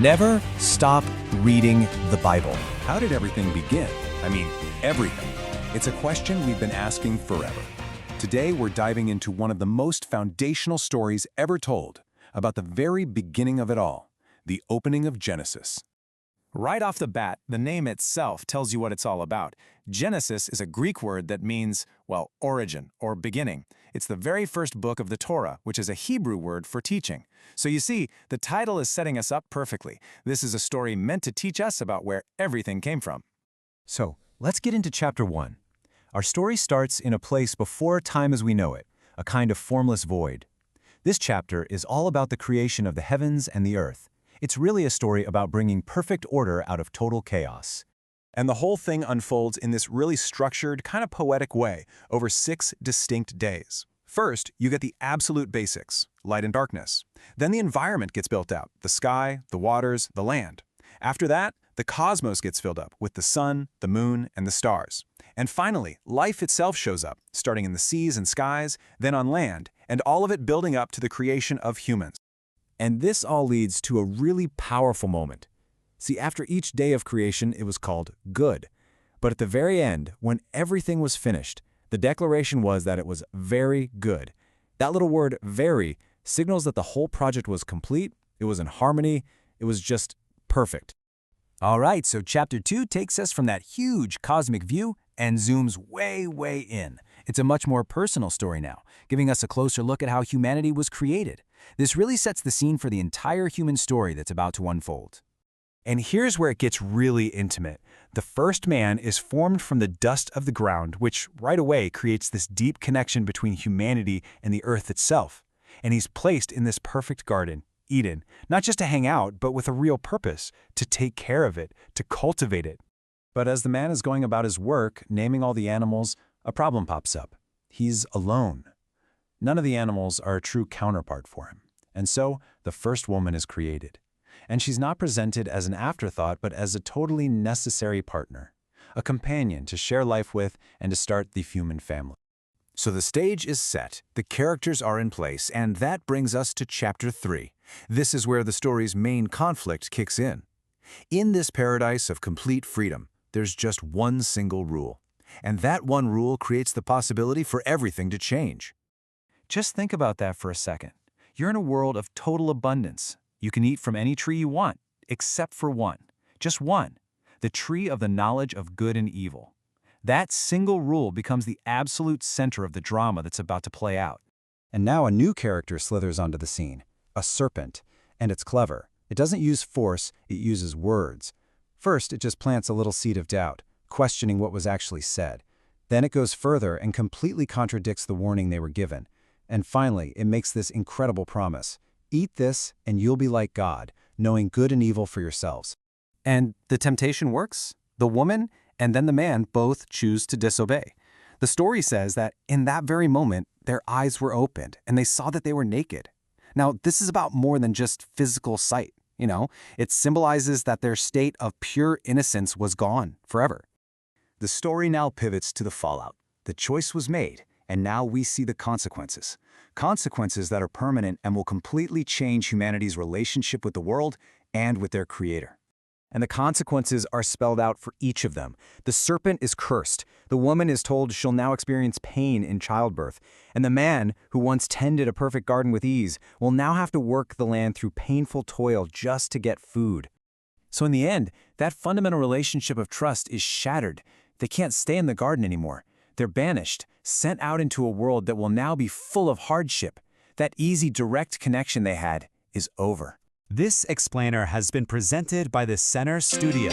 Never stop reading the Bible. How did everything begin? I mean, everything. It's a question we've been asking forever. Today, we're diving into one of the most foundational stories ever told about the very beginning of it all, the opening of Genesis. Right off the bat, the name itself tells you what it's all about. Genesis is a Greek word that means, well, origin or beginning. It's the very first book of the Torah, which is a Hebrew word for teaching. So you see, the title is setting us up perfectly. This is a story meant to teach us about where everything came from. So, let's get into chapter 1. Our story starts in a place before time as we know it, a kind of formless void. This chapter is all about the creation of the heavens and the earth. It's really a story about bringing perfect order out of total chaos. And the whole thing unfolds in this really structured, kind of poetic way over 6 distinct days. First, you get the absolute basics, light and darkness. Then the environment gets built out, the sky, the waters, the land. After that, the cosmos gets filled up with the sun, the moon, and the stars. And finally, life itself shows up, starting in the seas and skies, then on land, and all of it building up to the creation of humans. And this all leads to a really powerful moment. See, after each day of creation, it was called good. But at the very end, when everything was finished, the declaration was that it was very good. That little word, very, signals that the whole project was complete, it was in harmony, it was just perfect. All right, so chapter 2 takes us from that huge cosmic view and zooms way in. It's a much more personal story now, giving us a closer look at how humanity was created. This really sets the scene for the entire human story that's about to unfold. And here's where it gets really intimate. The first man is formed from the dust of the ground, which right away creates this deep connection between humanity and the earth itself. And he's placed in this perfect garden, Eden, not just to hang out, but with a real purpose, to take care of it, to cultivate it. But as the man is going about his work, naming all the animals, a problem pops up. He's alone. None of the animals are a true counterpart for him. And so, the first woman is created. And she's not presented as an afterthought, but as a totally necessary partner, a companion to share life with and to start the human family. So the stage is set, the characters are in place, and that brings us to chapter 3. This is where the story's main conflict kicks in. In this paradise of complete freedom, there's just one single rule. And that one rule creates the possibility for everything to change. Just think about that for a second. You're in a world of total abundance. You can eat from any tree you want, except for one. Just one. The tree of the knowledge of good and evil. That single rule becomes the absolute center of the drama that's about to play out. And now a new character slithers onto the scene, a serpent. And it's clever. It doesn't use force, it uses words. First, it just plants a little seed of doubt, questioning what was actually said. Then it goes further and completely contradicts the warning they were given. And finally, it makes this incredible promise. Eat this, and you'll be like God, knowing good and evil for yourselves. And the temptation works. The woman and then the man both choose to disobey. The story says that in that very moment, their eyes were opened, and they saw that they were naked. Now, this is about more than just physical sight. It symbolizes that their state of pure innocence was gone forever. The story now pivots to the fallout. The choice was made, and now we see the consequences. Consequences that are permanent and will completely change humanity's relationship with the world and with their creator. And the consequences are spelled out for each of them. The serpent is cursed. The woman is told she'll now experience pain in childbirth. And the man, who once tended a perfect garden with ease, will now have to work the land through painful toil just to get food. So in the end, that fundamental relationship of trust is shattered. They can't stay in the garden anymore. They're banished, sent out into a world that will now be full of hardship. That easy, direct connection they had is over. This explainer has been presented by the Center Studio.